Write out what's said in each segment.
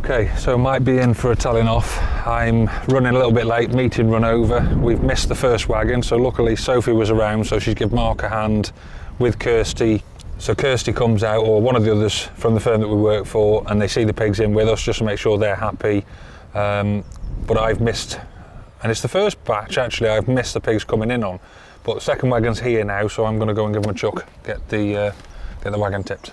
Okay, so might be in for a telling off. I'm running a little bit late, meeting run over. We've missed the first wagon, so luckily Sophie was around, so she's given Mark a hand with Kirsty. So Kirsty comes out, or one of the others from the firm that we work for, and they see the pigs in with us just to make sure they're happy. But I've missed, and it's the first batch actually, I've missed the pigs coming in on. But the second wagon's here now, so I'm going to go and give them a chuck, get the wagon tipped.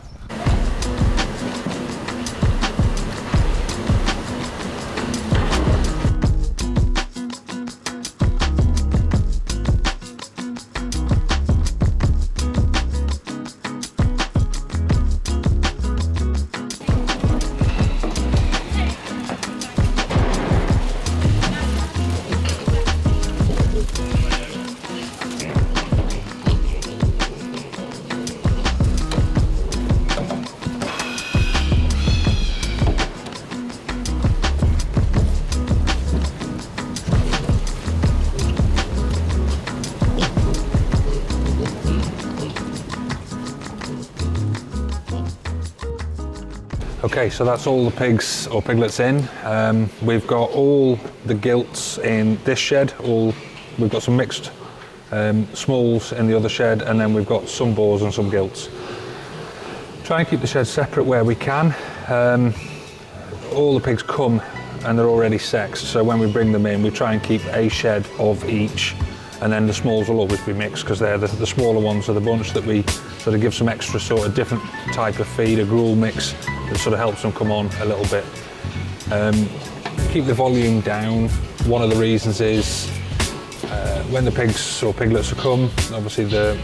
Okay, so that's all the pigs or piglets in. We've got all the gilts in this shed. We've got some mixed smalls in the other shed, and then we've got some boars and some gilts. Try and keep the shed separate where we can. All the pigs come and they're already sexed, so when we bring them in, we try and keep a shed of each, and then the smalls will always be mixed because they're the smaller ones of the bunch that we sort of give some extra sort of different type of feed, a gruel mix that sort of helps them come on a little bit. Keep the volume down. One of the reasons is when the pigs or piglets are come, obviously the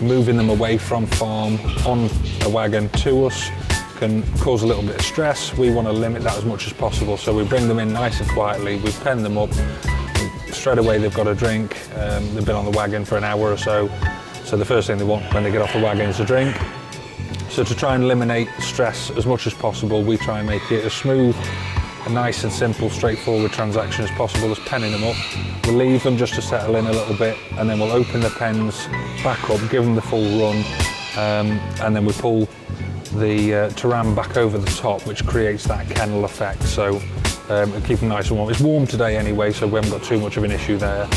moving them away from farm on a wagon to us can cause a little bit of stress. We want to limit that as much as possible, so we bring them in nice and quietly, we pen them up, straight away they've got a drink. They've been on the wagon for an hour or so, so the first thing they want when they get off the wagon is a drink. So to try and eliminate stress as much as possible, we try and make it as smooth, a nice and simple, straightforward transaction as possible as penning them up. We'll leave them just to settle in a little bit, and then we'll open the pens back up, give them the full run, and then we pull the taram back over the top, which creates that kennel effect. So keep them nice and warm. It's warm today anyway, so we haven't got too much of an issue there.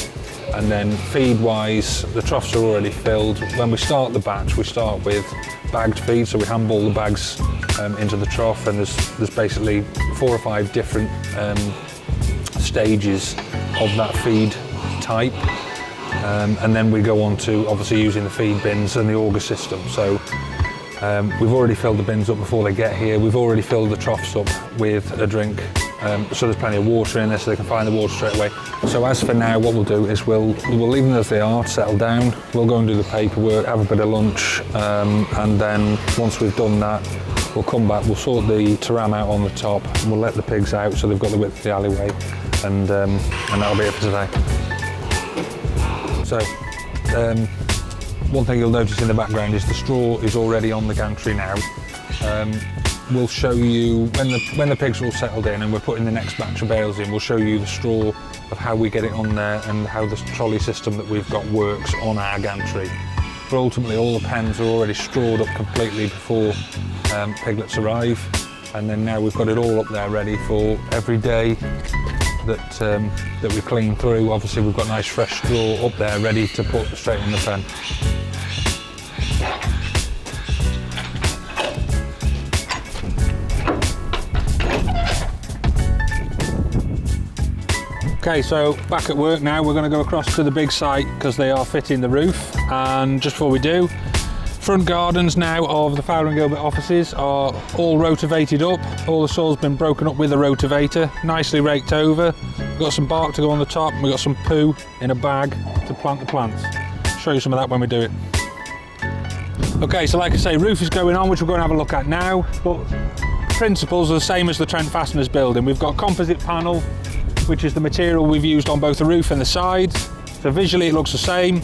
And then feed-wise, the troughs are already filled. When we start the batch, we start with bagged feed, so we handball the bags into the trough, and there's basically 4 or 5 different stages of that feed type. And then we go on to obviously using the feed bins and the auger system. So we've already filled the bins up before they get here. We've already filled the troughs up with a drink. So there's plenty of water in there so they can find the water straight away. So as for now, what we'll do is we'll leave them as they are, settle down. We'll go and do the paperwork, have a bit of lunch, and then once we've done that, we'll come back, we'll sort the taram out on the top, and we'll let the pigs out so they've got the width of the alleyway, and that'll be it for today. So one thing you'll notice in the background is the straw is already on the gantry now. We'll show you, when the pigs are all settled in and we're putting the next batch of bales in, we'll show you the straw of how we get it on there and how the trolley system that we've got works on our gantry. But ultimately all the pens are already strawed up completely before piglets arrive, and then now we've got it all up there ready for every day that we clean through. Obviously we've got nice fresh straw up there ready to put straight in the pen. Okay, so back at work now. We're going to go across to the big site because they are fitting the roof, and just before we do, front gardens now of the Fowler Gilbert offices are all rotavated up. All the soil's been broken up with a rotavator, nicely raked over. We've got some bark to go on the top, and we've got some poo in a bag to plant the plants. I'll show you some of that when we do it. Okay, so like I say, roof is going on, which we're going to have a look at now, but principles are the same as the Trent Fasteners building. We've got composite panel, which is the material we've used on both the roof and the sides. So visually it looks the same,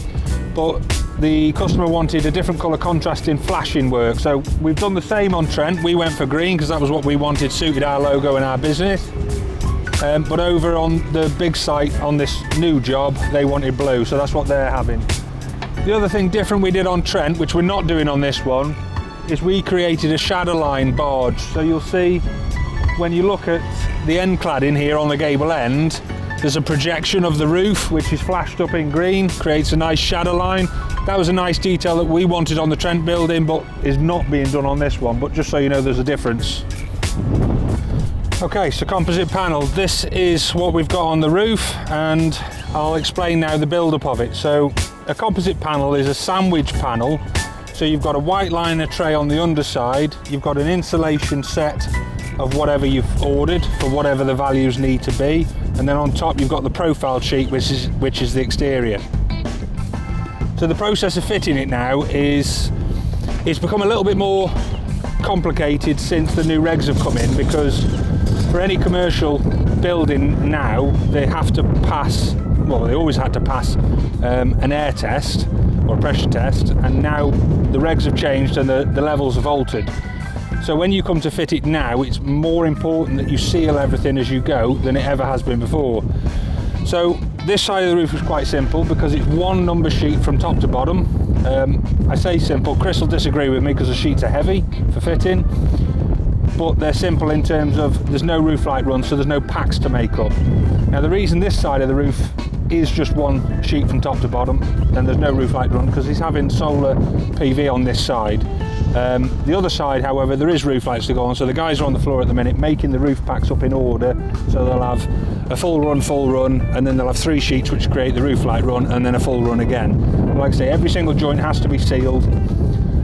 but the customer wanted a different colour contrasting flashing work. So we've done the same on Trent. We went for green because that was what we wanted, suited our logo and our business. But over on the big site on this new job, they wanted blue, so that's what they're having. The other thing different we did on Trent, which we're not doing on this one, is we created a shadow line barge. So you'll see when you look at the end cladding here on the gable end, there's a projection of the roof which is flashed up in green, creates a nice shadow line. That was a nice detail that we wanted on the Trent building, but is not being done on this one, but just so you know there's a difference. Okay, so composite panel, this is what we've got on the roof, and I'll explain now the build-up of it. So a composite panel is a sandwich panel. So you've got a white liner tray on the underside, you've got an insulation set of whatever you've ordered for whatever the values need to be, and then on top you've got the profile sheet, which is the exterior. So the process of fitting it now it's become a little bit more complicated since the new regs have come in, because for any commercial building now they have to pass, well, they always had to pass an air test or a pressure test, and now the regs have changed and the levels have altered. So when you come to fit it now, it's more important that you seal everything as you go than it ever has been before. So this side of the roof is quite simple because it's one number sheet from top to bottom. I say simple, Chris will disagree with me because the sheets are heavy for fitting, but they're simple in terms of there's no roof light run, so there's no packs to make up. Now the reason this side of the roof is just one sheet from top to bottom and there's no roof light run, because he's having solar PV on this side. The other side, however, there is roof lights to go on, so the guys are on the floor at the minute making the roof packs up in order, so they'll have a full run, and then they'll have 3 sheets which create the roof light run, and then a full run again. Like I say, every single joint has to be sealed.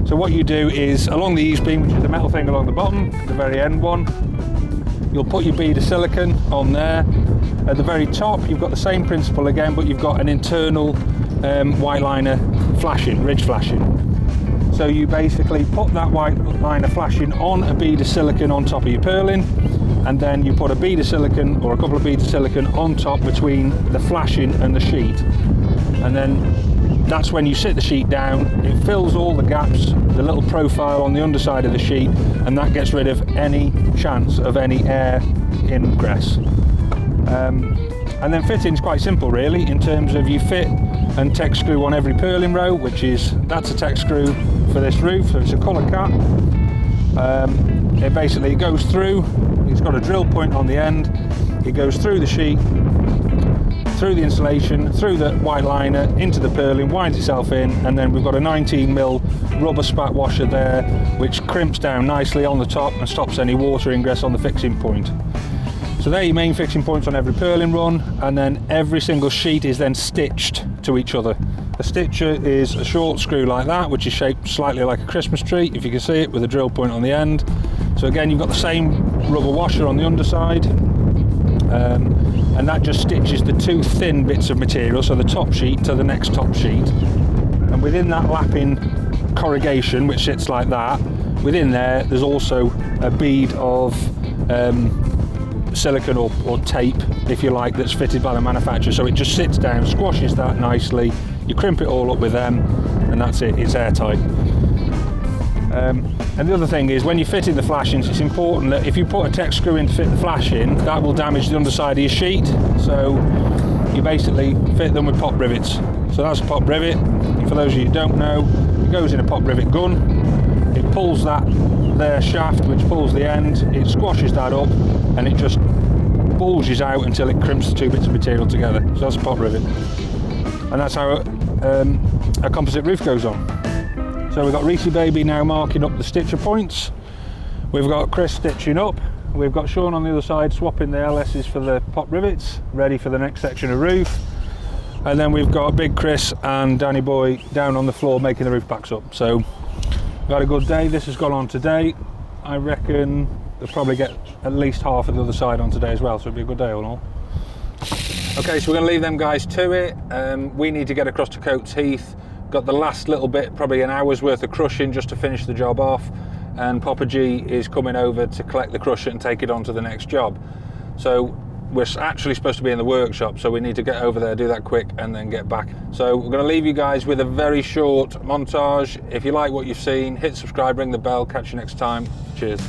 So what you do is, along the eaves beam, which is the metal thing along the bottom, the very end one, you'll put your bead of silicone on there. At the very top, you've got the same principle again, but you've got an internal white liner flashing, ridge flashing. So you basically put that white liner flashing on a bead of silicone on top of your purlin, and then you put a bead of silicone or a couple of beads of silicone on top between the flashing and the sheet. And then that's when you sit the sheet down, it fills all the gaps, the little profile on the underside of the sheet, and that gets rid of any chance of any air ingress. And then fitting's quite simple really, in terms of you fit and tech screw on every purlin row, that's a tech screw for this roof, so it's a colour cap. It basically goes through, it's got a drill point on the end, it goes through the sheet, through the insulation, through the white liner, into the purlin, winds itself in, and then we've got a 19mm rubber spat washer there, which crimps down nicely on the top and stops any water ingress on the fixing point. So they're your main fixing points on every purlin run, and then every single sheet is then stitched to each other. A stitcher is a short screw like that, which is shaped slightly like a Christmas tree, if you can see it, with a drill point on the end. So again, you've got the same rubber washer on the underside, and that just stitches the 2 thin bits of material, so the top sheet to the next top sheet. And within that lapping corrugation, which sits like that, within there's also a bead of silicone or tape, if you like, that's fitted by the manufacturer. So it just sits down, squashes that nicely, you crimp it all up with them, and that's it, it's airtight. And the other thing is, when you're fitting the flashings, it's important that if you put a tech screw in to fit the flashing, that will damage the underside of your sheet, so you basically fit them with pop rivets. So that's a pop rivet, and for those of you who don't know, it goes in a pop rivet gun, it pulls that there shaft, which pulls the end, it squashes that up, and it just bulges out until it crimps the 2 bits of material together. So that's a pop rivet, and that's how a composite roof goes on. So we've got Reese Baby now marking up the stitcher points, we've got Chris stitching up, we've got Sean on the other side swapping the LS's for the pop rivets, ready for the next section of roof, and then we've got Big Chris and Danny Boy down on the floor making the roof packs up. So we've had a good day. This has gone on today. I reckon they'll probably get at least half of the other side on today as well, so it'll be a good day all in all. Okay, so we're going to leave them guys to it. We need to get across to Coates Heath. Got the last little bit, probably an hour's worth of crushing just to finish the job off, and Papa G is coming over to collect the crusher and take it on to the next job. So we're actually supposed to be in the workshop, so we need to get over there, do that quick, and then get back. So we're going to leave you guys with a very short montage. If you like what you've seen, hit subscribe, ring the bell, catch you next time. Cheers.